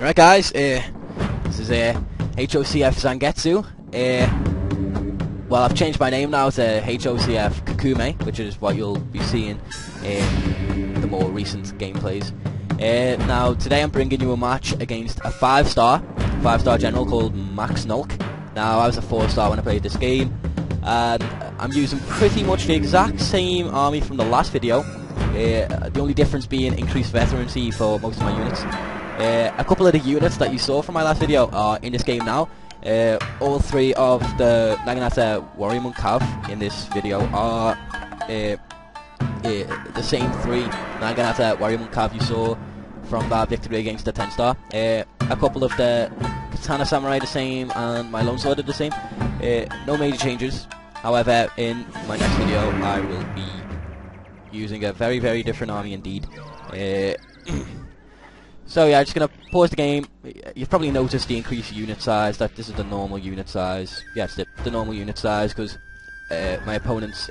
Right guys, this is HOCF Zangetsu. Well, I've changed my name now to HOCF Kakumei, which is what you'll be seeing in the more recent gameplays. Now, today I'm bringing you a match against a 5-star general called Max Nulk. Now, I was a 4-star when I played this game, and I'm using pretty much the exact same army from the last video, the only difference being increased veterancy for most of my units. A couple of the units that you saw from my last video are in this game now. All three of the Naginata Warrior Monk Cav in this video are the same three Naginata Warrior Monk Cav you saw from that victory against the 10-star. A couple of the Katana Samurai the same, and my Lone Sword are the same. No major changes. However, in my next video I will be using a very, very different army indeed. So yeah, I'm just going to pause the game. You've probably noticed the increased unit size, that this is the normal unit size. Yes, the normal unit size, because my opponent's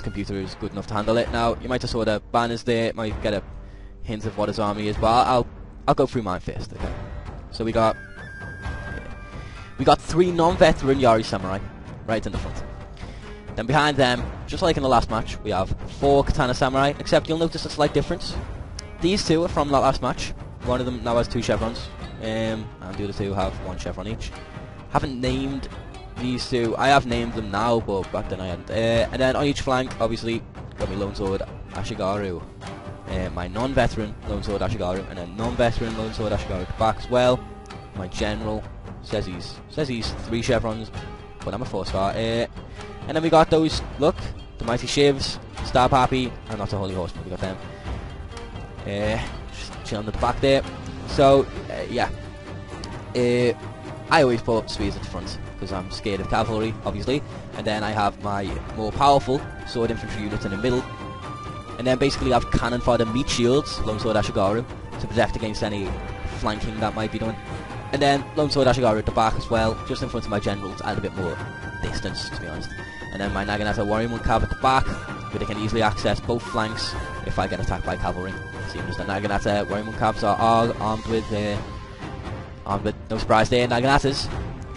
computer is good enough to handle it. Now, you might have saw the banners there, might get a hint of what his army is, but I'll go through mine first, okay? So we got 3 non-veteran Yari Samurai, right in the front. Then behind them, just like in the last match, we have 4 Katana Samurai, except you'll notice a slight difference. These two are from that last match. One of them now has 2 chevrons, and the other 2 have 1 chevron each. Haven't named these 2. I have named them now, but back then I hadn't. And then on each flank, obviously, got my Lone Sword Ashigaru, my non-veteran Lone Sword Ashigaru, and then non-veteran Lone Sword Ashigaru at the back as well. My general says he's 3 chevrons, but I'm a 4-star. And then we got those, look, the Mighty Shivs, Star Pappy, and not a Holy Horseman. We got them. Just chilling at the back there. So, yeah. I always put spears at the front, because I'm scared of cavalry, obviously. And then I have my more powerful sword infantry units in the middle. And then basically I have cannon fodder meat shields, Lone Sword Ashigaru, to protect against any flanking that might be done. And then Lone Sword Ashigaru at the back as well, just in front of my general to add a bit more distance, to be honest. And then my Naginata Warrior Monk Cav at the back, where they can easily access both flanks if I get attacked by cavalry. Seeing as the Naginata Warrior Monk Cavs are armed with, no surprise there, Naginatas,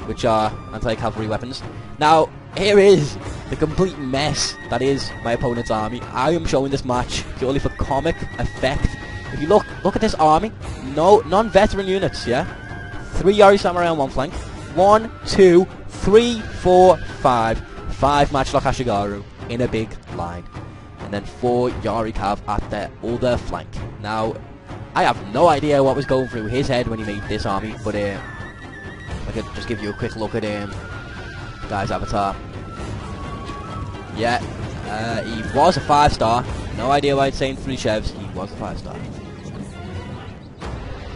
which are anti-cavalry weapons. Now, here is the complete mess that is my opponent's army. I am showing this match purely for comic effect. If you look at this army, no non-veteran units, yeah? 3 Yari Samurai on one flank, 1, 2, 3, 4, 5 Matchlock Ashigaru in a big line, and then 4 Yari Cav at the other flank. Now, I have no idea what was going through his head when he made this army, but I could just give you a quick look at him. Guy's avatar. Yeah, he was a 5-star. No idea why it's saying 3 chevs. He was a 5-star.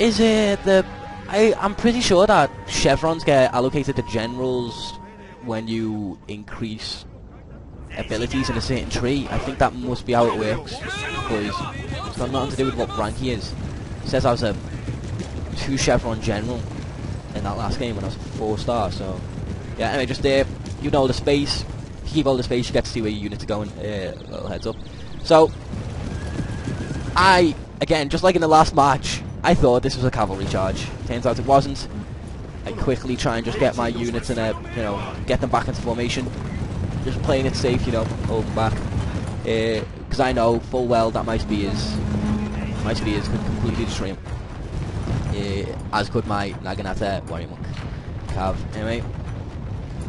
Is it the... I'm pretty sure that chevrons get allocated to generals when you increase abilities in a certain tree. I think that must be how it works, because it's got nothing to do with what rank he is. It says I was a 2 chevron general in that last game when I was a 4-star, so yeah, anyway, just there, you know the space. If you keep all the space, you get to see where your units are going. Little heads up. So, again, just like in the last match, I thought this was a cavalry charge. Turns out it wasn't. I quickly try and just get my units in a, get them back into formation. Just playing it safe, hold them back. Because I know full well that my spears could completely destroy him. As could my Naginata Warrior Monk Cav. Anyway,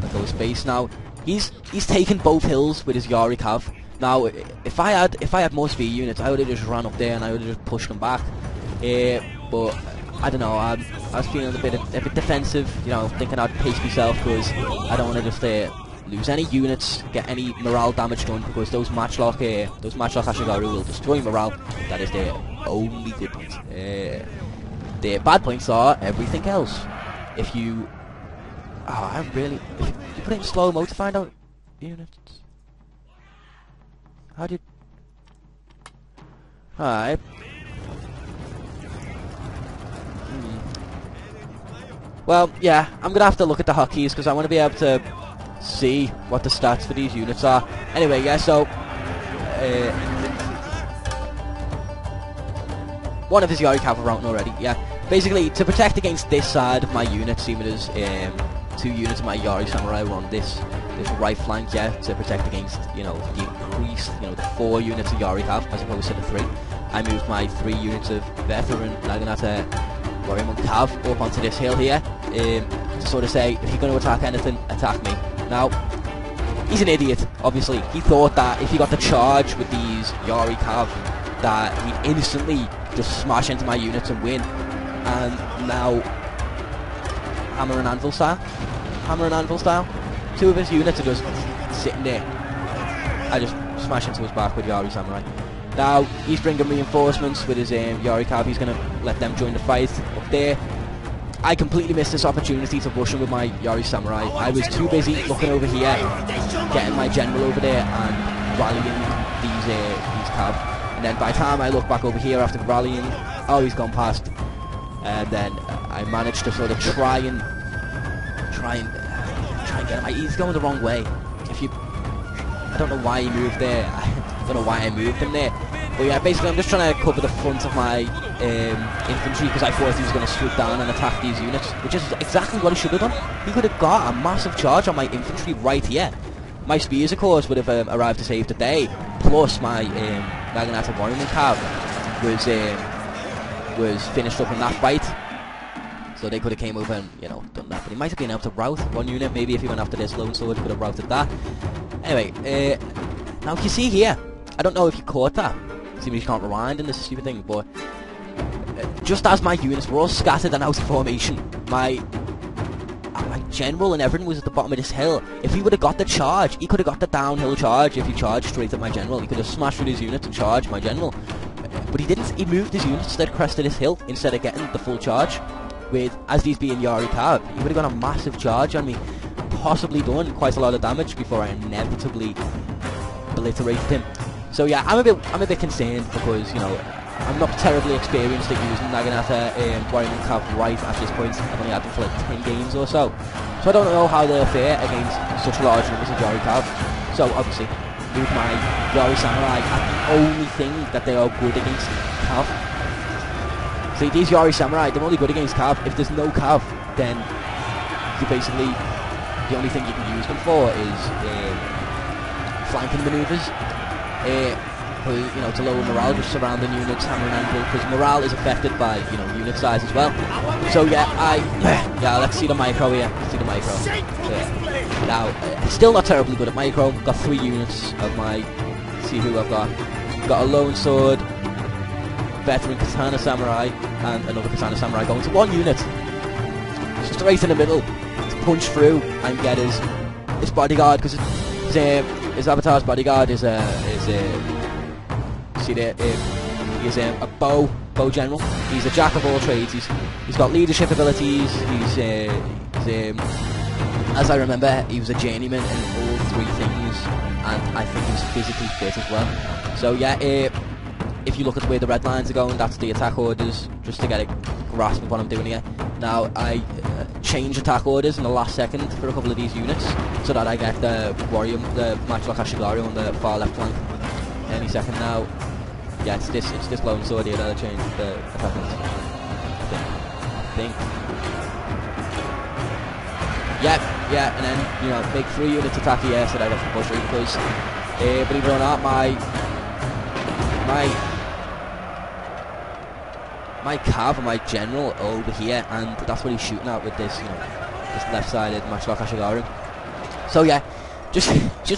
let go of space now. He's taken both hills with his Yari Cav. Now, if I had more speed units, I would have just ran up there and I would have just pushed them back. But I don't know. I was feeling a bit defensive, thinking I'd pace myself because I don't want to just lose any units, get any morale damage done, because those matchlock Ashigaru will destroy morale. That is their only good point. Their bad points are everything else. If you if you put it in slow-mo to find out units. How do you... Alright. Well, yeah, I'm going to have to look at the hotkeys because I want to be able to see what the stats for these units are. Anyway, yeah, so... one of his Yari Cav are out already, yeah. basically, to protect against this side of my unit, seeing as 2 units of my Yari Samurai were on this right flank, yeah, to protect against, you know, the increased, you know, the 4 units of Yari have as opposed to the 3. I moved my 3 units of veteran Naginata Warrior Monk Cav up onto this hill here, to sort of say, if you're going to attack anything, attack me. Now, he's an idiot, obviously. He thought that if he got the charge with these Yari Cav, that he'd instantly just smash into my units and win. And now, hammer and anvil style. 2 of his units are just sitting there. I just smash into his back with Yari Samurai. Now, he's bringing reinforcements with his Yari Cav. He's going to let them join the fight up there. I completely missed this opportunity to rush him with my Yari Samurai. I was too busy looking over here, getting my general over there and rallying these Cav. And then by the time I look back over here after rallying, oh, he's gone past. And then I managed to sort of try and get him. He's going the wrong way. I don't know why he moved there. I don't know why I moved him there. But yeah, basically I'm just trying to cover the front of my infantry because I thought he was going to swoop down and attack these units, which is exactly what he should have done. He could have got a massive charge on my infantry right here. My spears, of course, would have arrived to save the day. Plus my Naginata Warrior Monk Cav was finished up in that fight. So they could have came over and, you know, done that. But he might have been able to rout 1 unit. Maybe if he went after this lone sword, he could have routed that. Anyway, now you see here, I don't know if you caught that. See, you can't rewind in this stupid thing, but just as my units were all scattered and out of formation, my general and everything was at the bottom of this hill. If he would have got the charge, he could have got the downhill charge. If he charged straight at my general, he could have smashed through his units and charged my general. But he didn't. He moved his units instead, crested his hill instead of getting the full charge. With, as these being Yari Cav, he would have got a massive charge on me, possibly done quite a lot of damage before I inevitably obliterated him. So yeah, I'm a bit concerned because, you know, I'm not terribly experienced at using Naginata Warrior Monk Cav right at this point. I've only had them for like 10 games or so. So I don't know how they'll fare against such large numbers of Yari Cav. So obviously, move my Yari Samurai at the only thing that they are good against Cav. See, these Yari Samurai, they're only good against Cav. If there's no Cav, then you basically, the only thing you can use them for is flanking maneuvers. You know, to lower morale, just surrounding units, hammer and anvil, because morale is affected by, you know, unit size as well. So yeah, yeah, let's see the micro here. Let's see the micro. Yeah. Now, still not terribly good at micro. Got 3 units of my. See who I've got. Got a lone sword, veteran katana samurai, and another katana samurai going to 1 unit. Straight in the middle to punch through and get his bodyguard, because his avatar's bodyguard is see there, he's a bow general. He's a jack of all trades. He's got leadership abilities. He's as I remember, he was a journeyman in all 3 things, and I think he's physically fit as well. So yeah, if you look at the way the red lines are going, that's the attack orders, just to get a grasp of what I'm doing here. Now, I change attack orders in the last second for a couple of these units, so that I get the Matchlock Ashigaru on the far left flank any second now. Yeah, it's this lone sword here that I changed the attack orders. I think. Yeah, and then, you know, make 3 units attack here so that I get some push through, because, believe it or not, my Cav and my general over here, and that's what he's shooting at with this, you know, this left-sided Matchlock Ashigaru. So yeah, just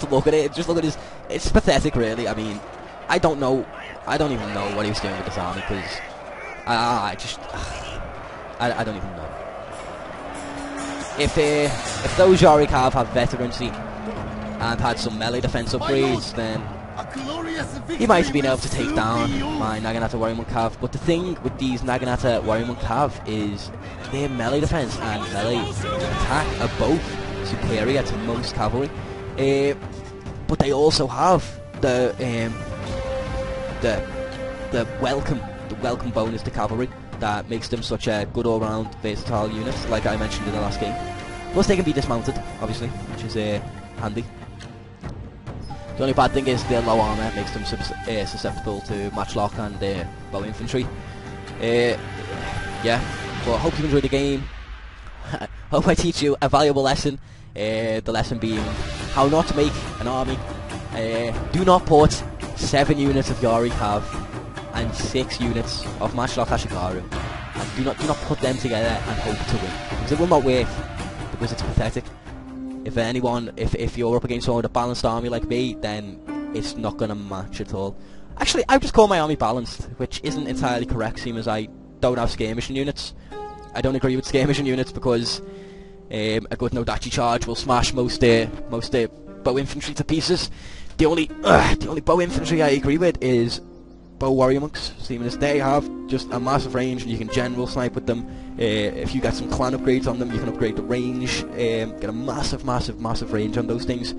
look at it. Just look at his. It's pathetic, really. I mean, I don't even know what he was doing with this army, because I don't even know. If those Yari Cav have veterancy and had some melee defense upgrades, then he might have been able to take down my Naginata Warrior Monk Cav. But the thing with these Naginata Warrior Monk Cav is their melee defense and melee attack are both superior to most cavalry. But they also have the welcome bonus to cavalry that makes them such a good all-round versatile unit, like I mentioned in the last game. Plus they can be dismounted, obviously, which is handy. The only bad thing is their low armour makes them susceptible to matchlock and bow infantry. Yeah, But I hope you enjoyed the game. Hope I teach you a valuable lesson. The lesson being how not to make an army. Do not put 7 units of Yari Cav and 6 units of Matchlock Ashigaru. And do not put them together and hope to win, because it will not work, because it's pathetic. If you're up against someone with a balanced army like me, then it's not going to match at all. Actually, I just call my army balanced, which isn't entirely correct, seeing as I don't have skirmishing units. I don't agree with skirmishing units because a good Nodachi charge will smash most bow infantry to pieces. The only bow infantry I agree with is bow warrior monks, seeing as they have just a massive range and you can general snipe with them. If you get some clan upgrades on them, you can upgrade the range, get a massive range on those things.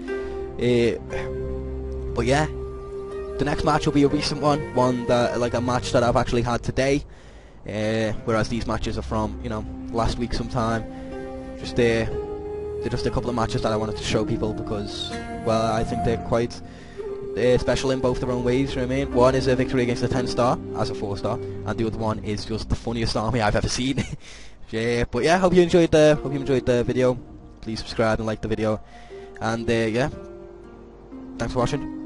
But yeah, the next match will be a recent one that, like, a match that I've actually had today, whereas these matches are from, you know, last week sometime. They're just a couple of matches that I wanted to show people because, well, I think they're quite special in both their own ways, you know what I mean? One is a victory against a 10-star as a 4-star, and the other one is just the funniest army I've ever seen. Yeah, but yeah, hope you enjoyed the video. Please subscribe and like the video, and yeah, thanks for watching.